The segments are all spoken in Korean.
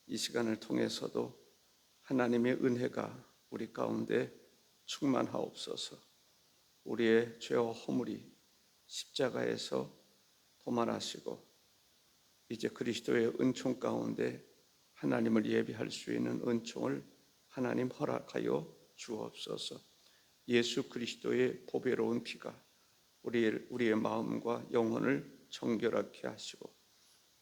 이 시간을 통해서도 하나님의 은혜가 우리 가운데 충만하옵소서. 우리의 죄와 허물이 십자가에서 도말하시고 이제 그리스도의 은총 가운데 하나님을 예비할 수 있는 은총을 하나님 허락하여 주옵소서. 예수 그리스도의 보배로운 피가 우리의 마음과 영혼을 정결하게 하시고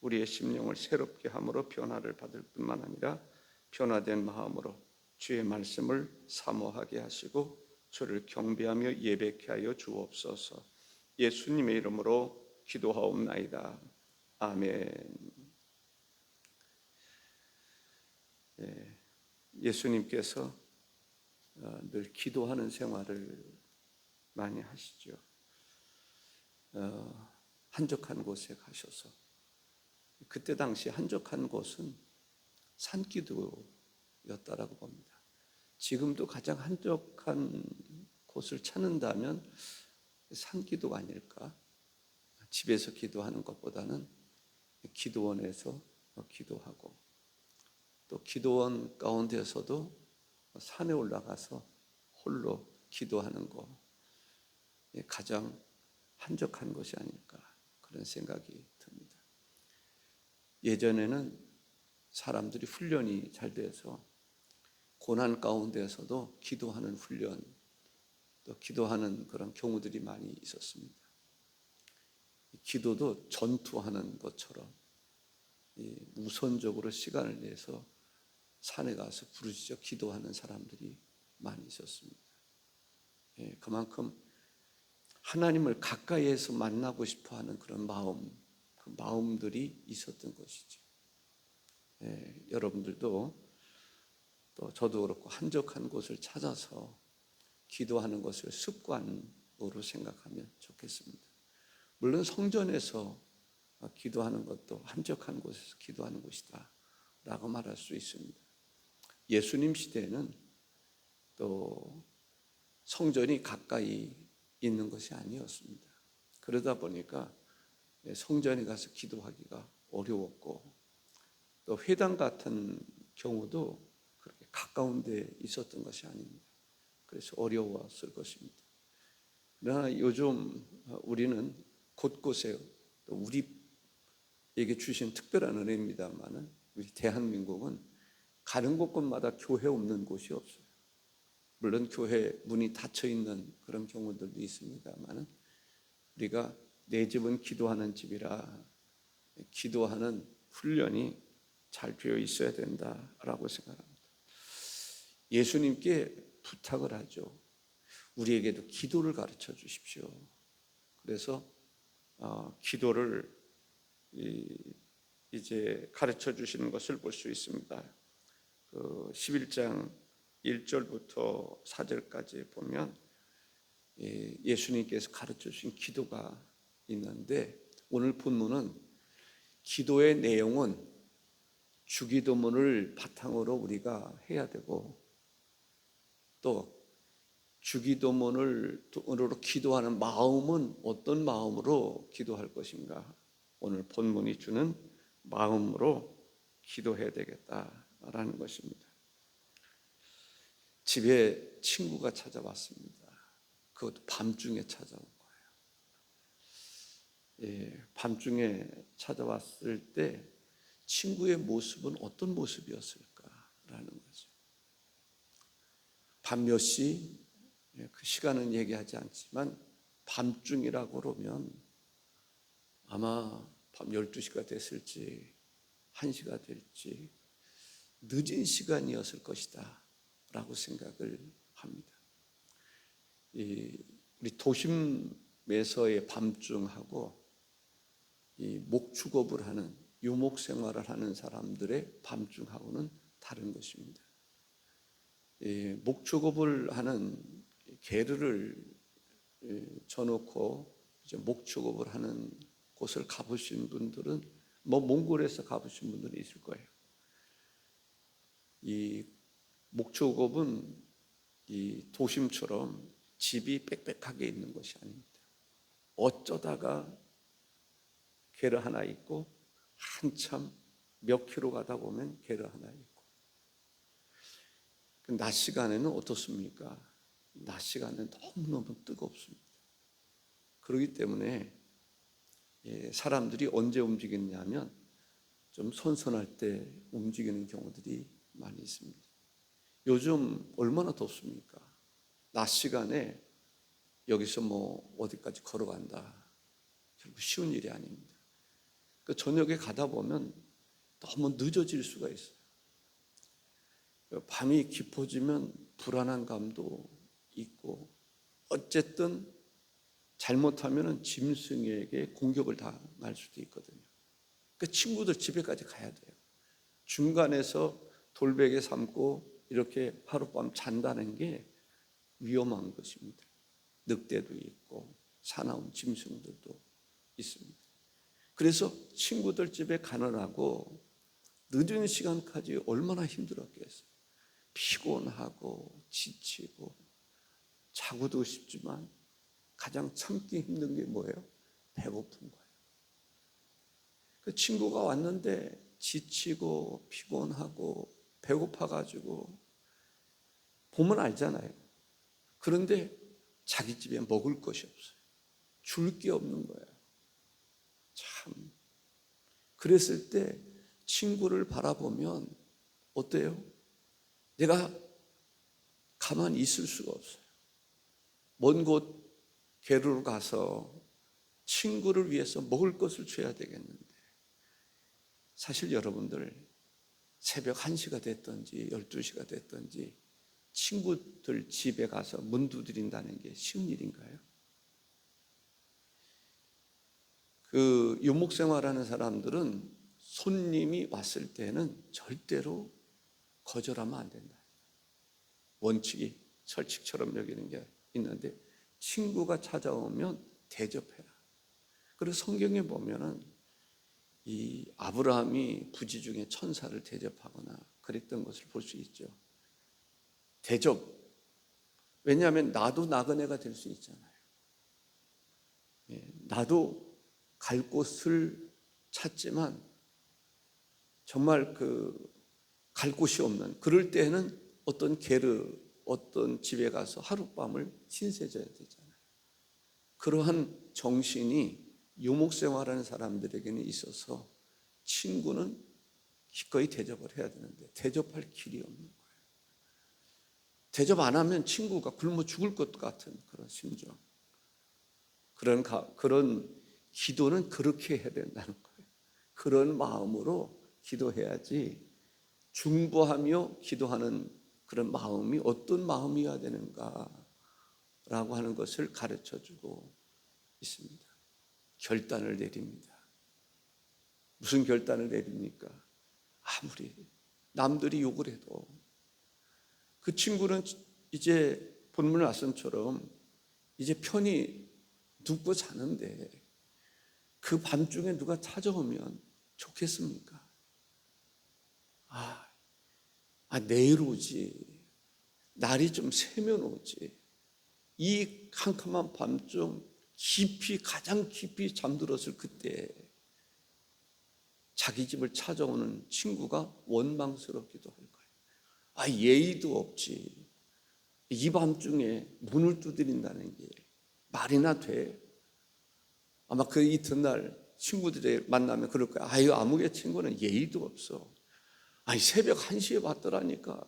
우리의 심령을 새롭게 함으로 변화를 받을 뿐만 아니라 변화된 마음으로 주의 말씀을 사모하게 하시고 주를 경배하며 예배케 하여 주옵소서. 예수님의 이름으로 기도하옵나이다. 아멘. 예수님께서 늘 기도하는 생활을 많이 하시죠. 한적한 곳에 가셔서 그때 당시 한적한 곳은 산기도였다라고 봅니다. 지금도 가장 한적한 곳을 찾는다면 산기도가 아닐까? 집에서 기도하는 것보다는 기도원에서 기도하고 또 기도원 가운데서도 산에 올라가서 홀로 기도하는 것 가장 한적한 것이 아닐까 그런 생각이 듭니다. 예전에는 사람들이 훈련이 잘 돼서 고난 가운데서도 기도하는 훈련 또 기도하는 그런 경우들이 많이 있었습니다. 기도도 전투하는 것처럼 우선적으로 시간을 내서 산에 가서 부르짖어 기도하는 사람들이 많이 있었습니다. 그만큼 하나님을 가까이에서 만나고 싶어하는 그런 마음, 그 마음들이 있었던 것이죠. 여러분들도 또 저도 그렇고 한적한 곳을 찾아서 기도하는 것을 습관으로 생각하면 좋겠습니다. 물론 성전에서 기도하는 것도 한적한 곳에서 기도하는 곳이다 라고 말할 수 있습니다. 예수님 시대에는 또 성전이 가까이 있는 것이 아니었습니다. 그러다 보니까 성전에 가서 기도하기가 어려웠고 또 회당 같은 경우도 그렇게 가까운 데 있었던 것이 아닙니다. 그래서 어려웠을 것입니다. 그러나 요즘 우리는 곳곳에 또 우리에게 주신 특별한 은혜입니다만은 우리 대한민국은 가는 곳곳마다 교회 없는 곳이 없어요. 물론 교회 문이 닫혀 있는 그런 경우들도 있습니다만은 우리가 내 집은 기도하는 집이라 기도하는 훈련이 잘 되어 있어야 된다라고 생각합니다. 예수님께 부탁을 하죠. 우리에게도 기도를 가르쳐 주십시오. 그래서 기도를 이제 가르쳐 주시는 것을 볼 수 있습니다. 11장 1절부터 4절까지 보면 예수님께서 가르쳐 주신 기도가 있는데 오늘 본문은 기도의 내용은 주기도문을 바탕으로 우리가 해야 되고 또 주기도문으로 기도하는 마음은 어떤 마음으로 기도할 것인가? 오늘 본문이 주는 마음으로 기도해야 되겠다라는 것입니다. 집에 친구가 찾아왔습니다. 그것도 밤중에 찾아온 거예요. 밤중에 찾아왔을 때 친구의 모습은 어떤 모습이었을까라는 거죠. 밤 몇 시? 그 시간은 얘기하지 않지만 밤중이라고 그러면 아마 밤 12시가 됐을지 1시가 될지 늦은 시간이었을 것이다 라고 생각을 합니다. 우리 도심에서의 밤중하고 이 목축업을 하는 유목 생활을 하는 사람들의 밤중하고는 다른 것입니다. 목축업을 하는 게르를 져놓고 이제 목축업을 하는 곳을 가보신 분들은 몽골에서 가보신 분들이 있을 거예요. 이 목축업은 이 도심처럼 집이 빽빽하게 있는 것이 아닙니다. 어쩌다가 게르 하나 있고 한참 몇 킬로 가다 보면 게르 하나 있고. 낮 시간에는 어떻습니까? 낮 시간은 너무너무 뜨겁습니다. 그렇기 때문에 사람들이 언제 움직이느냐면 좀 선선할 때 움직이는 경우들이 많이 있습니다. 요즘 얼마나 덥습니까? 낮 시간에 여기서 어디까지 걸어간다, 결국 쉬운 일이 아닙니다. 그 저녁에 가다 보면 너무 늦어질 수가 있어요. 밤이 깊어지면 불안한 감도 있고, 어쨌든 잘못하면 짐승에게 공격을 당할 수도 있거든요. 그 친구들 집에까지 가야 돼요. 중간에서 돌베개 삼고 이렇게 하룻밤 잔다는 게 위험한 것입니다. 늑대도 있고 사나운 짐승들도 있습니다. 그래서 친구들 집에 가느라고 늦은 시간까지 얼마나 힘들었겠어요. 피곤하고 지치고 자고도 싶지만 가장 참기 힘든 게 뭐예요? 배고픈 거예요. 그 친구가 왔는데 지치고 피곤하고 배고파가지고 보면 알잖아요. 그런데 자기 집에 먹을 것이 없어요. 줄 게 없는 거예요. 참. 그랬을 때 친구를 바라보면 어때요? 내가 가만히 있을 수가 없어요. 먼 곳 게르로 가서 친구를 위해서 먹을 것을 줘야 되겠는데, 사실 여러분들 새벽 1시가 됐든지 12시가 됐든지 친구들 집에 가서 문 두드린다는 게 쉬운 일인가요? 그 유목생활하는 사람들은 손님이 왔을 때는 절대로 거절하면 안 된다. 원칙이 철칙처럼 여기는 게 있는데, 친구가 찾아오면 대접해라. 그래서 성경에 보면은 이 아브라함이 부지 중에 천사를 대접하거나 그랬던 것을 볼 수 있죠. 대접. 왜냐하면 나도 나그네가 될 수 있잖아요. 나도 갈 곳을 찾지만 정말 갈 곳이 없는, 그럴 때는 어떤 게르, 어떤 집에 가서 하룻밤을 신세져야 되잖아요. 그러한 정신이 유목생활하는 사람들에게는 있어서 친구는 기꺼이 대접을 해야 되는데 대접할 길이 없는 거예요. 대접 안 하면 친구가 굶어 죽을 것 같은 그런 심정. 그런 기도는 그렇게 해야 된다는 거예요. 그런 마음으로 기도해야지, 중보하며 기도하는 그런 마음이 어떤 마음이어야 되는가라고 하는 것을 가르쳐주고 있습니다. 결단을 내립니다. 무슨 결단을 내립니까? 아무리 남들이 욕을 해도 그 친구는 이제 본문 말씀처럼 이제 편히 눕고 자는데 그 밤중에 누가 찾아오면 좋겠습니까? 내일 오지, 날이 좀 새면 오지. 이 캄캄한 밤중 가장 깊이 잠들었을 그때 자기 집을 찾아오는 친구가 원망스럽기도 할 거예요. 예의도 없지, 이 밤중에 문을 두드린다는 게 말이나 돼? 아마 그 이튿날 친구들이 만나면 그럴 거야. 아무개 친구는 예의도 없어. 새벽 1시에 왔더라니까.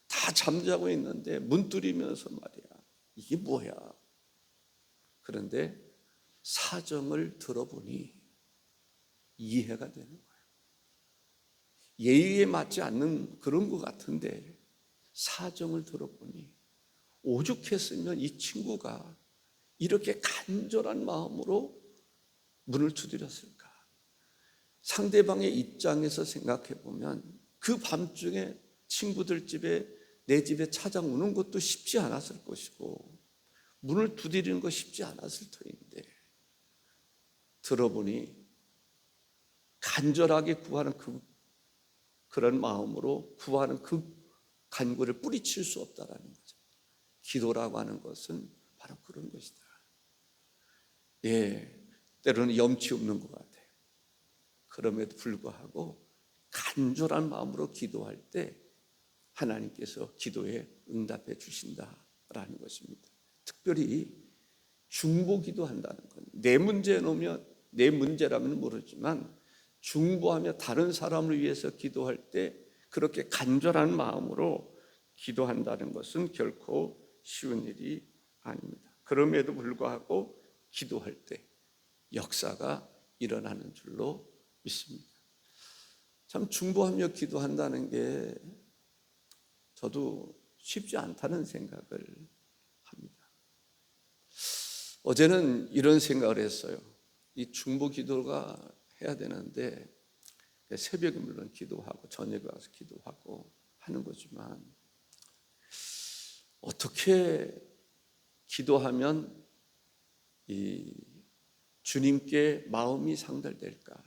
다 잠자고 있는데 문 두드리면서 말이야. 이게 뭐야? 그런데 사정을 들어보니 이해가 되는 거예요. 예의에 맞지 않는 그런 것 같은데 사정을 들어보니 오죽했으면 이 친구가 이렇게 간절한 마음으로 문을 두드렸을까? 상대방의 입장에서 생각해 보면 그 밤중에 친구들 집에, 내 집에 찾아오는 것도 쉽지 않았을 것이고 문을 두드리는 거 쉽지 않았을 터인데, 들어보니 간절하게 구하는 그런 마음으로 구하는 그 간구를 뿌리칠 수 없다라는 거죠. 기도라고 하는 것은 바로 그런 것이다. 때로는 염치 없는 것 같아요. 그럼에도 불구하고 간절한 마음으로 기도할 때 하나님께서 기도에 응답해 주신다라는 것입니다. 특별히 중보기도한다는 건 내 문제라면 모르지만 중보하며 다른 사람을 위해서 기도할 때 그렇게 간절한 마음으로 기도한다는 것은 결코 쉬운 일이 아닙니다. 그럼에도 불구하고 기도할 때 역사가 일어나는 줄로 믿습니다. 참 중보하며 기도한다는 게 저도 쉽지 않다는 생각을 합니다. 어제는 이런 생각을 했어요. 이 중보 기도가 해야 되는데 새벽에 물론 기도하고 저녁에 와서 기도하고 하는 거지만 어떻게 기도하면 이 주님께 마음이 상달될까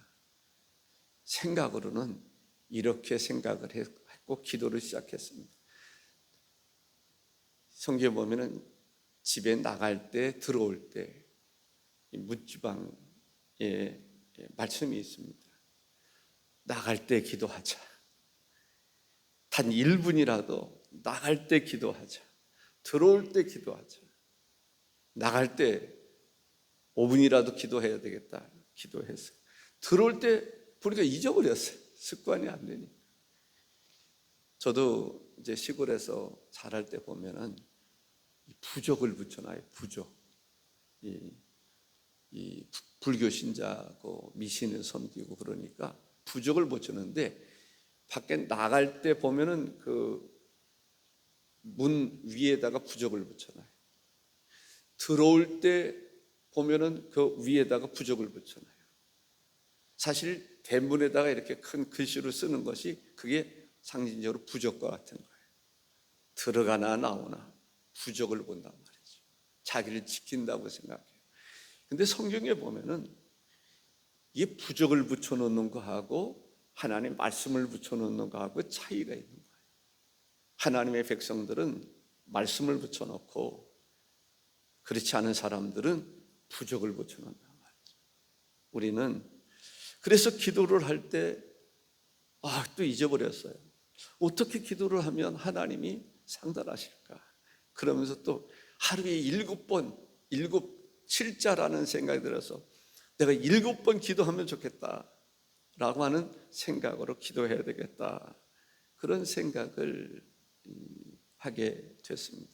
생각으로는 이렇게 생각을 했고 기도를 시작했습니다. 성경에 보면은 집에 나갈 때 들어올 때 문지방에 말씀이 있습니다. 나갈 때 기도하자. 단 1분이라도 나갈 때 기도하자. 들어올 때 기도하자. 나갈 때 5분이라도 기도해야 되겠다. 기도했어요. 들어올 때 보니까 잊어버렸어요. 습관이 안 되니까. 저도 이제 시골에서 자랄 때 보면은 부적을 붙여놔요. 부적. 이 불교 신자고 미신을 섬기고 그러니까 부적을 붙였는데 밖에 나갈 때 보면은 그 문 위에다가 부적을 붙여놔요. 들어올 때 보면은 그 위에다가 부적을 붙여놔요. 사실 대문에다가 이렇게 큰 글씨로 쓰는 것이 그게 상징적으로 부적과 같은 거예요. 들어가나 나오나 부적을 본단 말이죠. 자기를 지킨다고 생각해요. 근데 성경에 보면은 이 부적을 붙여놓는 거하고 하나님 말씀을 붙여놓는 거하고 차이가 있는 거예요. 하나님의 백성들은 말씀을 붙여놓고 그렇지 않은 사람들은 부적을 붙여놓는단 말이죠. 우리는 그래서 기도를 할 때 또 잊어버렸어요. 어떻게 기도를 하면 하나님이 상달하실까? 그러면서 또 하루에 7번, 7자라는 생각이 들어서 내가 7번 기도하면 좋겠다라고 하는 생각으로 기도해야 되겠다. 그런 생각을 하게 됐습니다.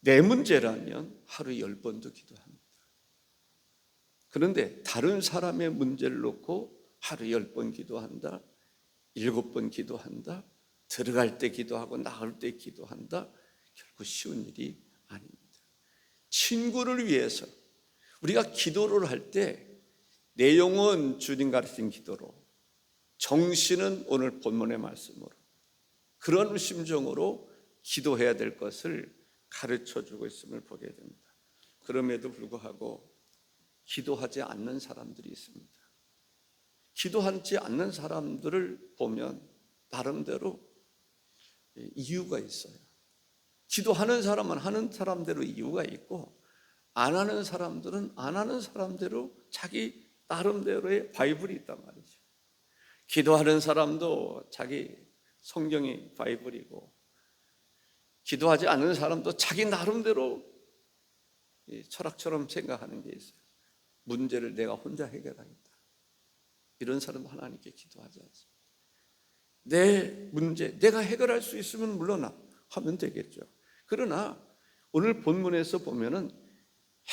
내 문제라면 하루에 10번도 기도합니다. 그런데 다른 사람의 문제를 놓고 하루에 10번 기도한다, 7번 기도한다, 들어갈 때 기도하고 나올 때 기도한다, 결코 쉬운 일이 아닙니다. 친구를 위해서 우리가 기도를 할 때 내용은 주님 가르친 기도로, 정신은 오늘 본문의 말씀으로 그런 심정으로 기도해야 될 것을 가르쳐주고 있음을 보게 됩니다. 그럼에도 불구하고 기도하지 않는 사람들이 있습니다. 기도하지 않는 사람들을 보면 나름대로 이유가 있어요. 기도하는 사람은 하는 사람대로 이유가 있고 안 하는 사람들은 안 하는 사람대로 자기 나름대로의 바이블이 있단 말이죠. 기도하는 사람도 자기 성경이 바이블이고 기도하지 않는 사람도 자기 나름대로 철학처럼 생각하는 게 있어요. 문제를 내가 혼자 해결하겠다. 이런 사람은 하나님께 기도하지 않습니다. 내 문제 내가 해결할 수 있으면 물론 하면 되겠죠. 그러나 오늘 본문에서 보면은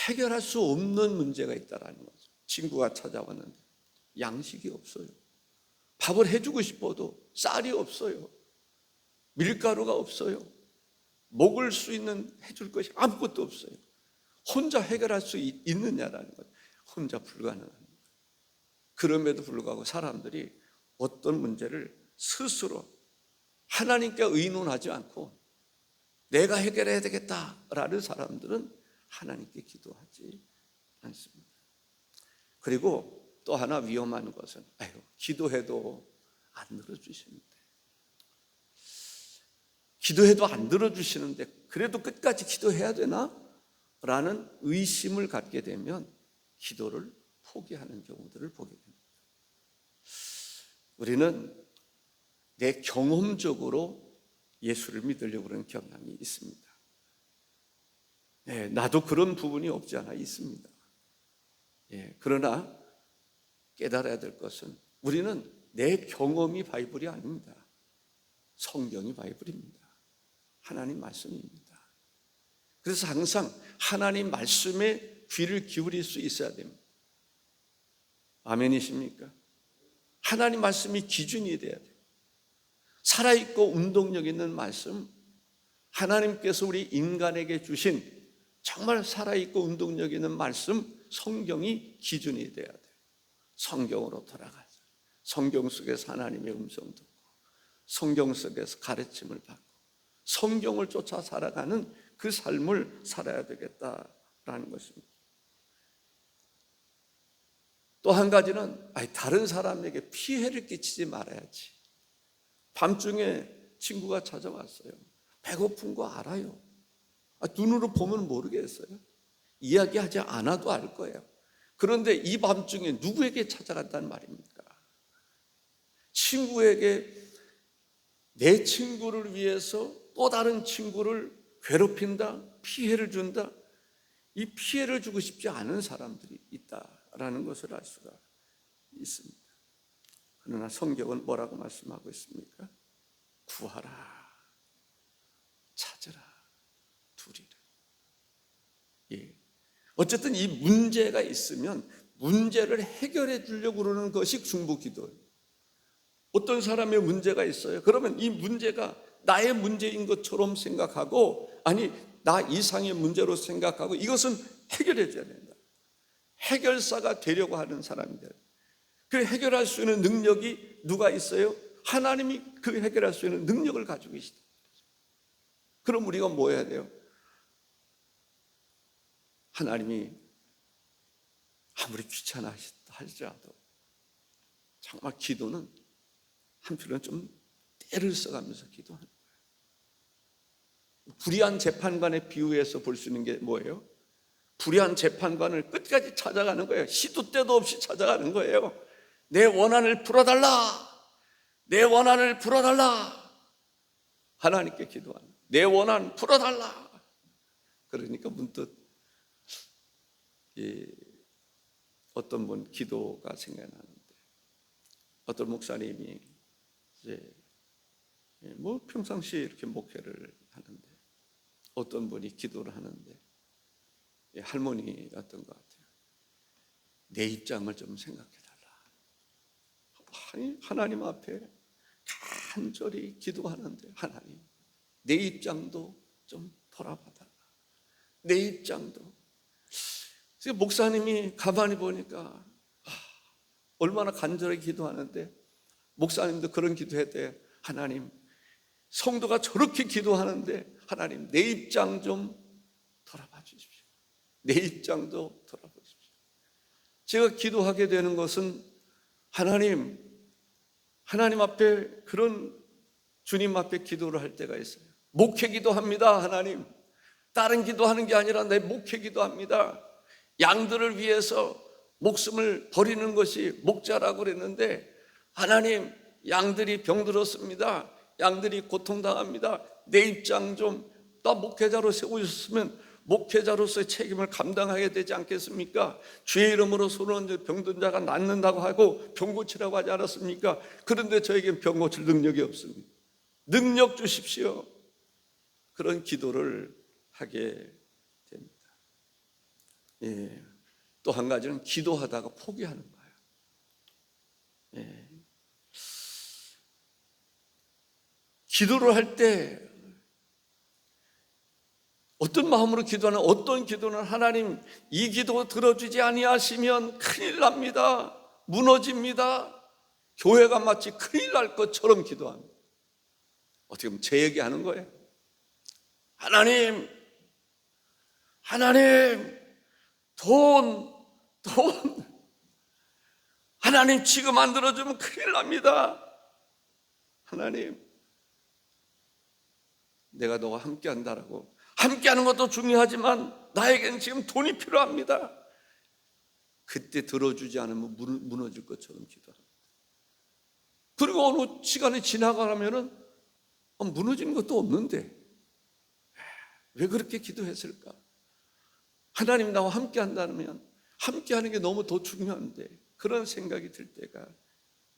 해결할 수 없는 문제가 있다라는 거죠. 친구가 찾아왔는데 양식이 없어요. 밥을 해주고 싶어도 쌀이 없어요. 밀가루가 없어요. 먹을 수 있는 해줄 것이 아무것도 없어요. 혼자 해결할 수 있느냐라는 거죠. 혼자 불가능한 거예요. 그럼에도 불구하고 사람들이 어떤 문제를 스스로 하나님께 의논하지 않고 내가 해결해야 되겠다라는 사람들은 하나님께 기도하지 않습니다. 그리고 또 하나 위험한 것은 기도해도 안 들어주시는데 기도해도 안 들어주시는데 그래도 끝까지 기도해야 되나? 라는 의심을 갖게 되면 기도를 포기하는 경우들을 보게 됩니다. 우리는 내 경험적으로 예수를 믿으려고 하는 경향이 있습니다. 네, 나도 그런 부분이 없지 않아 있습니다. 그러나 깨달아야 될 것은 우리는 내 경험이 바이블이 아닙니다. 성경이 바이블입니다. 하나님 말씀입니다. 그래서 항상 하나님 말씀에 귀를 기울일 수 있어야 됩니다. 아멘이십니까? 하나님 말씀이 기준이 돼야 돼요. 살아있고 운동력 있는 말씀, 하나님께서 우리 인간에게 주신 정말 살아있고 운동력 있는 말씀, 성경이 기준이 돼야 돼요. 성경으로 돌아가서 성경 속에서 하나님의 음성 듣고 성경 속에서 가르침을 받고 성경을 쫓아 살아가는 그 삶을 살아야 되겠다라는 것입니다. 또 한 가지는 다른 사람에게 피해를 끼치지 말아야지. 밤중에 친구가 찾아왔어요. 배고픈 거 알아요. 눈으로 보면 모르겠어요. 이야기하지 않아도 알 거예요. 그런데 이 밤중에 누구에게 찾아간다는 말입니까? 친구에게 내 친구를 위해서 또 다른 친구를 괴롭힌다, 피해를 준다. 이 피해를 주고 싶지 않은 사람들이 있다라는 것을 알 수가 있습니다. 그러나 성경은 뭐라고 말씀하고 있습니까? 구하라, 찾으라, 두리라. 어쨌든 이 문제가 있으면 문제를 해결해 주려고 그러는 것이 중보기도예요. 어떤 사람의 문제가 있어요. 그러면 이 문제가 나의 문제인 것처럼 생각하고, 아니 나 이상의 문제로 생각하고 이것은 해결해 줘야 된다. 해결사가 되려고 하는 사람들. 그 해결할 수 있는 능력이 누가 있어요? 하나님이 그 해결할 수 있는 능력을 가지고 계시다. 그럼 우리가 뭐 해야 돼요? 하나님이 아무리 귀찮아 할지라도 정말 기도는 한편으로는 좀 때를 써가면서 기도하는 거예요. 불의한 재판관의 비유에서 볼 수 있는 게 뭐예요? 불의한 재판관을 끝까지 찾아가는 거예요. 시도 때도 없이 찾아가는 거예요. 내 원한을 풀어달라, 내 원한을 풀어달라. 하나님께 기도하는 거예요. 내 원한 풀어달라. 그러니까 문득 어떤 분 기도가 생각나는데, 어떤 목사님이 이제 평상시에 이렇게 목회를 하는데 어떤 분이 기도를 하는데 할머니였던 것 같아요. 내 입장을 좀 생각해달라. 하나님 앞에 간절히 기도하는데, 하나님 내 입장도 좀 돌아봐달라. 내 입장도. 목사님이 가만히 보니까 얼마나 간절히 기도하는데, 목사님도 그런 기도했대요. 하나님, 성도가 저렇게 기도하는데 하나님 내 입장 좀 돌아봐 주십시오. 내 입장도 돌아봐 주십시오. 제가 기도하게 되는 것은 하나님 앞에, 그런 주님 앞에 기도를 할 때가 있어요. 목회 기도합니다. 하나님, 다른 기도하는 게 아니라 내 목회 기도합니다. 양들을 위해서 목숨을 버리는 것이 목자라고 그랬는데, 하나님, 양들이 병들었습니다. 양들이 고통당합니다. 내 입장 좀, 나 목회자로 세우셨으면 목회자로서의 책임을 감당하게 되지 않겠습니까? 주의 이름으로 손을 병든 자가 낫는다고 하고 병 고치라고 하지 않았습니까? 그런데 저에겐 병 고칠 능력이 없습니다. 능력 주십시오. 그런 기도를 하게 됩니다. 또 한 가지는 기도하다가 포기하는 거예요. 기도를 할 때 어떤 마음으로 기도하는, 어떤 기도는 하나님 이 기도 들어주지 아니하시면 큰일 납니다. 무너집니다. 교회가 마치 큰일 날 것처럼 기도합니다. 어떻게 보면 제 얘기하는 거예요. 하나님, 돈, 하나님 지금 안 들어주면 큰일 납니다. 하나님, 내가 너와 함께 한다라고, 함께하는 것도 중요하지만 나에겐 지금 돈이 필요합니다. 그때 들어주지 않으면 무너질 것처럼 기도합니다. 그리고 어느 시간이 지나가면은 무너지는 것도 없는데 왜 그렇게 기도했을까? 하나님 나와 함께 한다면 함께 하는 게 너무 더 중요한데 그런 생각이 들 때가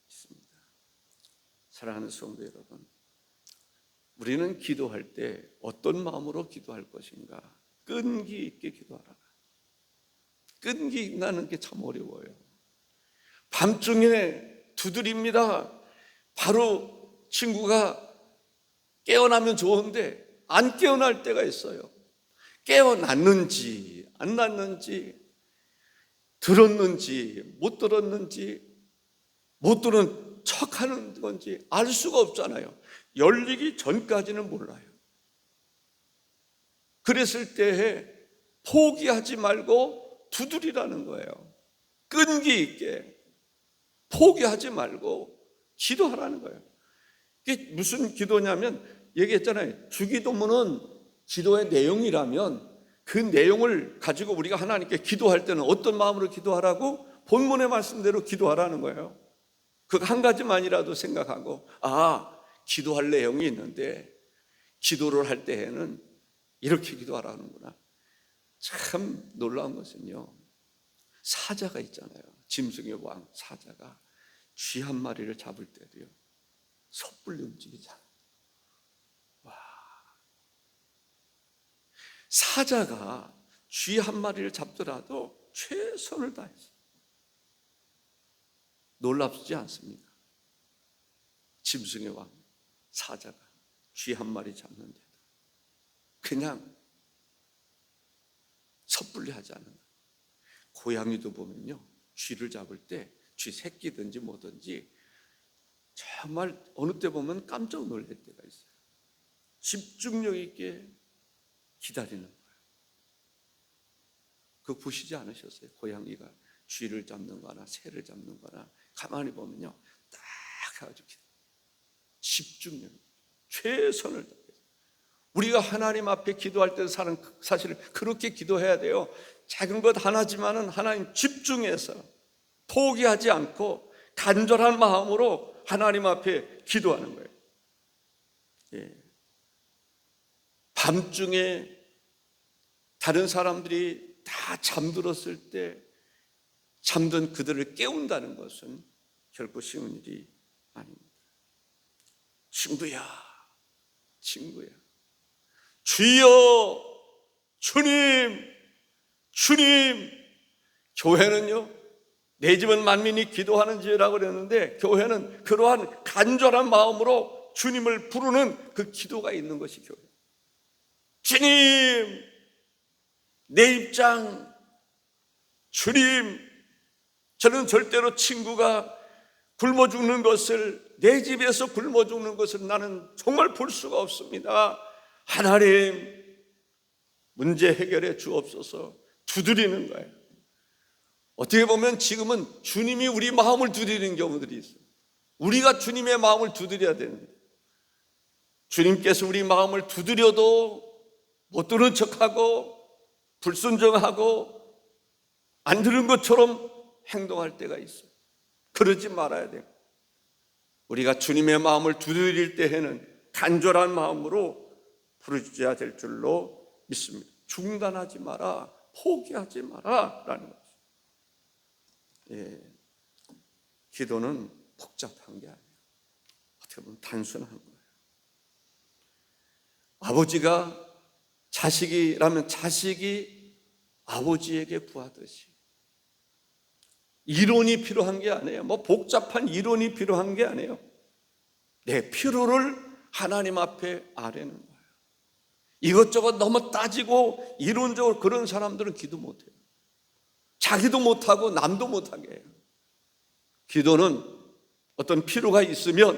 있습니다. 사랑하는 성도 여러분, 우리는 기도할 때 어떤 마음으로 기도할 것인가? 끈기 있게 기도하라. 끈기 있다는 게 참 어려워요. 밤중에 두드립니다. 바로 친구가 깨어나면 좋은데 안 깨어날 때가 있어요. 깨어났는지 안 났는지, 들었는지 못 들었는지, 못 들은 척하는 건지 알 수가 없잖아요. 열리기 전까지는 몰라요. 그랬을 때에 포기하지 말고 두드리라는 거예요. 끈기 있게 포기하지 말고 기도하라는 거예요. 이게 무슨 기도냐면, 얘기했잖아요. 주기도문은 기도의 내용이라면 그 내용을 가지고 우리가 하나님께 기도할 때는 어떤 마음으로 기도하라고? 본문의 말씀대로 기도하라는 거예요. 그 한 가지만이라도 생각하고, 기도할 내용이 있는데 기도를 할 때에는 이렇게 기도하라는구나. 참 놀라운 것은요, 사자가 있잖아요. 짐승의 왕 사자가 쥐 한 마리를 잡을 때도요 섣불리 움직이잖아요. 사자가 쥐 한 마리를 잡더라도 최선을 다했어요. 놀랍지 않습니까? 짐승의 왕 사자가 쥐 한 마리 잡는데도 그냥 섣불리 하지 않는 거예요. 고양이도 보면요, 쥐를 잡을 때 쥐 새끼든지 뭐든지 정말 어느 때 보면 깜짝 놀랄 때가 있어요. 집중력 있게 기다리는 거예요. 그거 보시지 않으셨어요? 고양이가 쥐를 잡는 거나 새를 잡는 거나 가만히 보면요, 딱 해가지고 집중력, 최선을 다해서. 우리가 하나님 앞에 기도할 때 사실 그렇게 기도해야 돼요. 작은 것 하나지만은 하나님 집중해서 포기하지 않고 간절한 마음으로 하나님 앞에 기도하는 거예요. 예. 밤중에 다른 사람들이 다 잠들었을 때 잠든 그들을 깨운다는 것은 결코 쉬운 일이 아닙니다. 친구야, 친구야, 주여, 주님, 주님. 교회는요, 내 집은 만민이 기도하는지라고 그랬는데, 교회는 그러한 간절한 마음으로 주님을 부르는 그 기도가 있는 것이 교회예요. 주님, 내 입장, 주님, 저는 절대로 친구가 굶어 죽는 것을, 내 집에서 굶어 죽는 것을 나는 정말 볼 수가 없습니다. 하나님, 문제 해결해 주옵소서. 두드리는 거예요. 어떻게 보면 지금은 주님이 우리 마음을 두드리는 경우들이 있어요. 우리가 주님의 마음을 두드려야 되는데, 주님께서 우리 마음을 두드려도 못 들은 척하고 불순종하고 안 들은 것처럼 행동할 때가 있어요. 그러지 말아야 돼요. 우리가 주님의 마음을 두드릴 때에는 간절한 마음으로 부르짖어야 될 줄로 믿습니다. 중단하지 마라, 포기하지 마라 라는 거죠. 예, 기도는 복잡한 게 아니에요. 어떻게 보면 단순한 거예요. 아버지가 자식이라면 자식이 아버지에게 구하듯이, 이론이 필요한 게 아니에요. 뭐 복잡한 이론이 필요한 게 아니에요. 내 필요를 하나님 앞에 아뢰는 거예요. 이것저것 너무 따지고 이론적으로 그런 사람들은 기도 못해요. 자기도 못하고 남도 못하게 해요. 기도는 어떤 필요가 있으면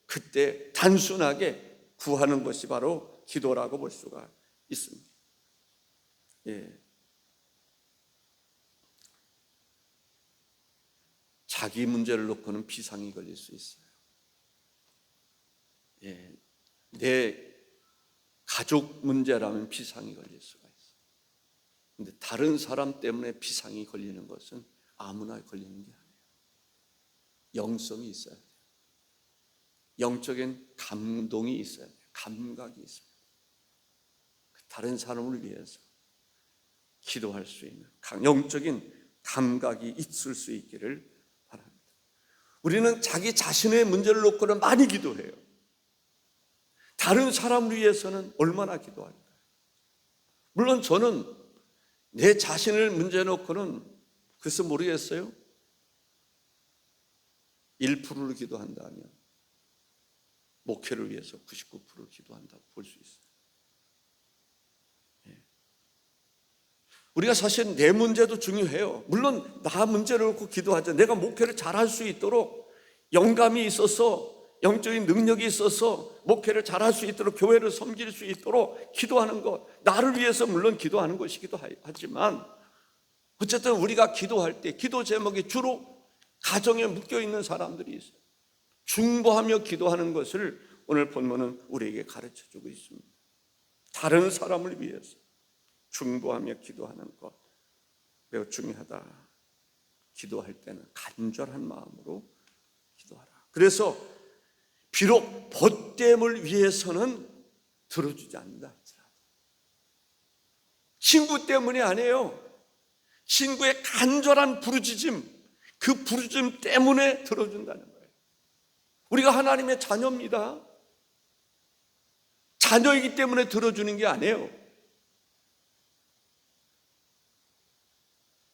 그때 단순하게 구하는 것이 바로 기도라고 볼 수가 있습니다. 예. 자기 문제를 놓고는 비상이 걸릴 수 있어요. 예. 내 가족 문제라면 비상이 걸릴 수가 있어요. 그런데 다른 사람 때문에 비상이 걸리는 것은 아무나 걸리는 게 아니에요. 영성이 있어야 돼요. 영적인 감동이 있어야 돼요. 감각이 있어요. 다른 사람을 위해서 기도할 수 있는 영적인 감각이 있을 수 있기를 바랍니다. 우리는 자기 자신의 문제를 놓고는 많이 기도해요. 다른 사람을 위해서는 얼마나 기도할까요? 물론 저는 내 자신을 문제 놓고는 글쎄 모르겠어요. 1%를 기도한다면 목회를 위해서 99%를 기도한다고 볼 수 있어요. 우리가 사실 내 문제도 중요해요. 물론 나 문제를 놓고 기도하죠. 내가 목회를 잘할 수 있도록 영감이 있어서, 영적인 능력이 있어서 목회를 잘할 수 있도록, 교회를 섬길 수 있도록 기도하는 것, 나를 위해서 물론 기도하는 것이기도 하지만, 어쨌든 우리가 기도할 때 기도 제목이 주로 가정에 묶여있는 사람들이 있어요. 중보하며 기도하는 것을 오늘 본문은 우리에게 가르쳐주고 있습니다. 다른 사람을 위해서 중보하며 기도하는 것 매우 중요하다. 기도할 때는 간절한 마음으로 기도하라. 그래서 비록 벗됨을 위해서는 들어주지 않는다. 친구 때문이 아니에요. 친구의 간절한 부르짖음, 그 부르짖음 때문에 들어준다는 거예요. 우리가 하나님의 자녀입니다. 자녀이기 때문에 들어주는 게 아니에요.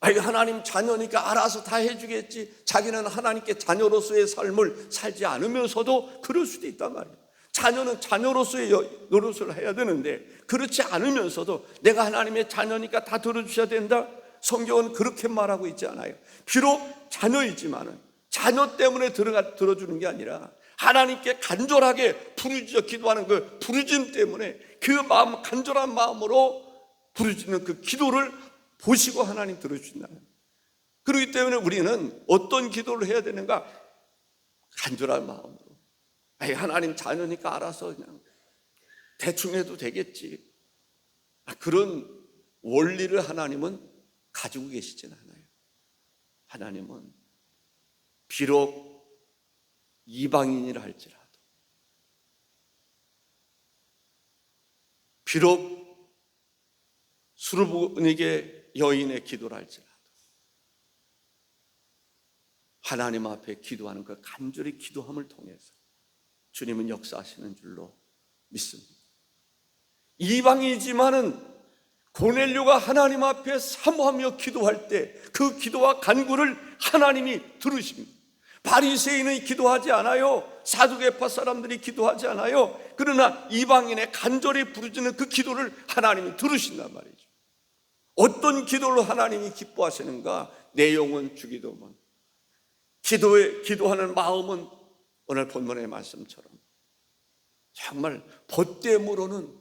하나님 자녀니까 알아서 다 해주겠지. 자기는 하나님께 자녀로서의 삶을 살지 않으면서도 그럴 수도 있단 말이에요. 자녀는 자녀로서의 노릇을 해야 되는데, 그렇지 않으면서도 내가 하나님의 자녀니까 다 들어주셔야 된다? 성경은 그렇게 말하고 있지 않아요. 비록 자녀이지만은 자녀 때문에 들어주는 게 아니라 하나님께 간절하게 부르짖어 기도하는 그 부르짖음 때문에, 그 마음, 간절한 마음으로 부르짖는 그 기도를 보시고 하나님 들어주신다는. 그렇기 때문에 우리는 어떤 기도를 해야 되는가? 간절한 마음으로. 하나님 자녀니까 알아서 그냥 대충 해도 되겠지. 그런 원리를 하나님은 가지고 계시진 않아요. 하나님은 비록 이방인이라 할지라도, 비록 수르보니게 여인의 기도를 할지라도 하나님 앞에 기도하는 그 간절히 기도함을 통해서 주님은 역사하시는 줄로 믿습니다. 이방이지만은 고넬료가 하나님 앞에 사모하며 기도할 때 그 기도와 간구를 하나님이 들으십니다. 바리새인은 기도하지 않아요. 사두개파 사람들이 기도하지 않아요. 그러나 이방인의 간절히 부르짖는 그 기도를 하나님이 들으신단 말이죠. 어떤 기도를 하나님이 기뻐하시는가? 내용은 주기도문, 기도하는 마음은 오늘 본문의 말씀처럼 정말 벗됨으로는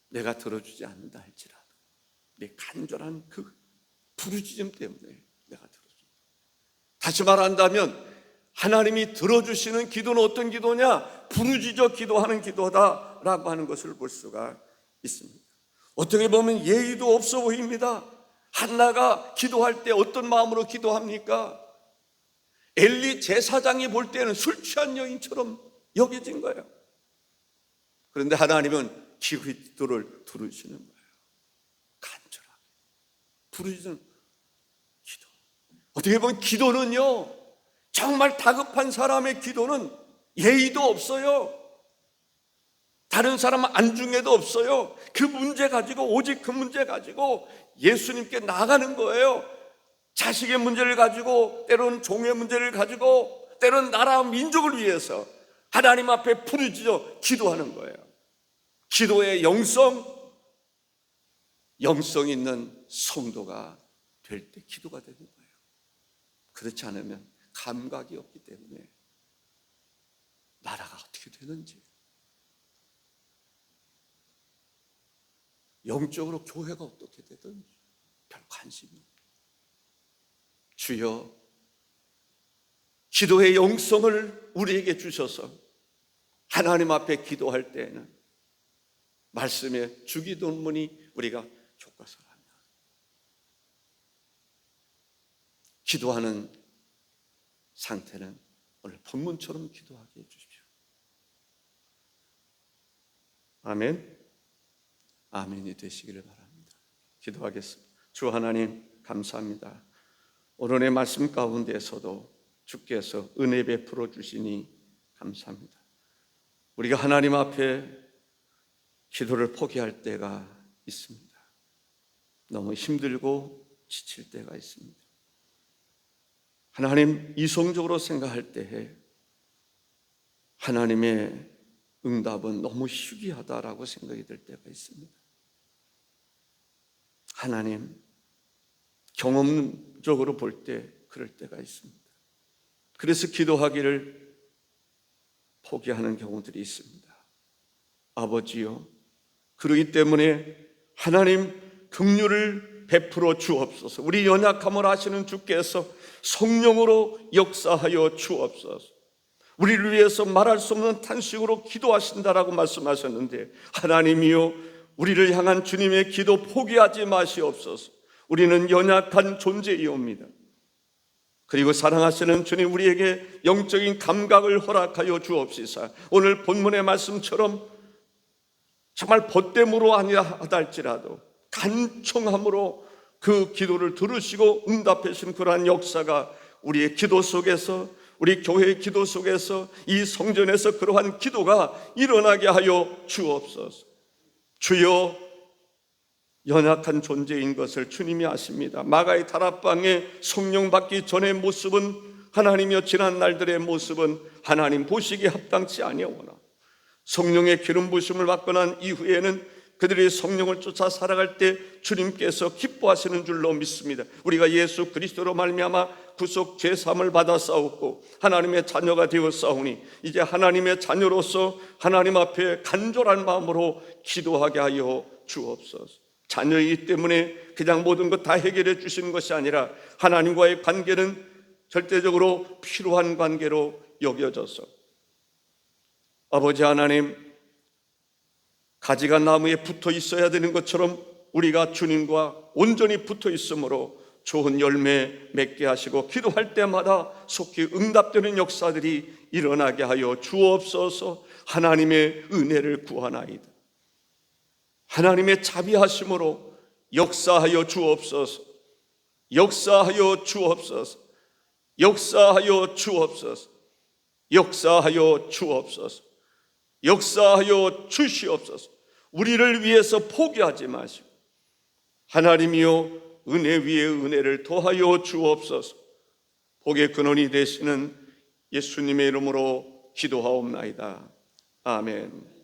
내가 들어주지 않는다 할지라도 내 간절한 그 부르짖음 때문에 내가 들어준다. 다시 말한다면 하나님이 들어주시는 기도는 어떤 기도냐? 부르짖어 기도하는 기도다라고 하는 것을 볼 수가 있습니다. 어떻게 보면 예의도 없어 보입니다. 한나가 기도할 때 어떤 마음으로 기도합니까? 엘리 제사장이 볼 때는 술 취한 여인처럼 여겨진 거예요. 그런데 하나님은 기도를 들으시는 거예요. 간절하게 부르짖는 기도. 어떻게 보면 기도는요, 정말 다급한 사람의 기도는 예의도 없어요. 다른 사람은 안중에도 없어요. 그 문제 가지고, 오직 그 문제 가지고 예수님께 나가는 거예요. 자식의 문제를 가지고, 때로는 종의 문제를 가지고, 때로는 나라 민족을 위해서 하나님 앞에 부르짖어 기도하는 거예요. 기도의 영성 있는 성도가 될 때 기도가 되는 거예요. 그렇지 않으면 감각이 없기 때문에 나라가 어떻게 되는지, 영적으로 교회가 어떻게 되든지 별 관심이 없어요. 주여, 기도의 영성을 우리에게 주셔서 하나님 앞에 기도할 때에는 말씀의 주기도문이 우리가 교과서라면, 기도하는 상태는 오늘 본문처럼 기도하게 해주십시오. 아멘. 아멘이 되시기를 바랍니다. 기도하겠습니다. 주 하나님 감사합니다. 오늘의 말씀 가운데서도 주께서 은혜 베풀어 주시니 감사합니다. 우리가 하나님 앞에 기도를 포기할 때가 있습니다. 너무 힘들고 지칠 때가 있습니다. 하나님 이성적으로 생각할 때에 하나님의 응답은 너무 희귀하다라고 생각이 들 때가 있습니다. 하나님 경험적으로 볼 때 그럴 때가 있습니다. 그래서 기도하기를 포기하는 경우들이 있습니다. 아버지요, 그러기 때문에 하나님 긍휼을 베풀어 주옵소서. 우리 연약함을 아시는 주께서 성령으로 역사하여 주옵소서. 우리를 위해서 말할 수 없는 탄식으로 기도하신다라고 말씀하셨는데, 하나님이요, 우리를 향한 주님의 기도 포기하지 마시옵소서. 우리는 연약한 존재이옵니다. 그리고 사랑하시는 주님, 우리에게 영적인 감각을 허락하여 주옵시사. 오늘 본문의 말씀처럼 정말 벗됨으로 아니라 하달지라도 간청함으로 그 기도를 들으시고 응답해 주신 그러한 역사가 우리의 기도 속에서, 우리 교회의 기도 속에서, 이 성전에서 그러한 기도가 일어나게 하여 주옵소서. 주여, 연약한 존재인 것을 주님이 아십니다. 마가의 다락방에 성령 받기 전의 모습은 하나님이여, 지난 날들의 모습은 하나님 보시기에 합당치 아니하오나 성령의 기름 부심을 받고 난 이후에는 그들이 성령을 쫓아 살아갈 때 주님께서 기뻐하시는 줄로 믿습니다. 우리가 예수 그리스도로 말미암아 구속 죄사함을 받아 싸웠고 하나님의 자녀가 되어 싸우니 이제 하나님의 자녀로서 하나님 앞에 간절한 마음으로 기도하게 하여 주옵소서. 자녀이기 때문에 그냥 모든 것 다 해결해 주시는 것이 아니라 하나님과의 관계는 절대적으로 필요한 관계로 여겨져서, 아버지 하나님, 가지가 나무에 붙어 있어야 되는 것처럼 우리가 주님과 온전히 붙어 있으므로 좋은 열매 맺게 하시고 기도할 때마다 속히 응답되는 역사들이 일어나게 하여 주옵소서. 하나님의 은혜를 구하나이다. 하나님의 자비하심으로 역사하여 주옵소서. 역사하여 주옵소서. 역사하여 주옵소서. 역사하여 주옵소서. 역사하여 주시옵소서. 우리를 위해서 포기하지 마시고 하나님이여, 은혜 위에 은혜를 더하여 주옵소서. 복의 근원이 되시는 예수님의 이름으로 기도하옵나이다. 아멘.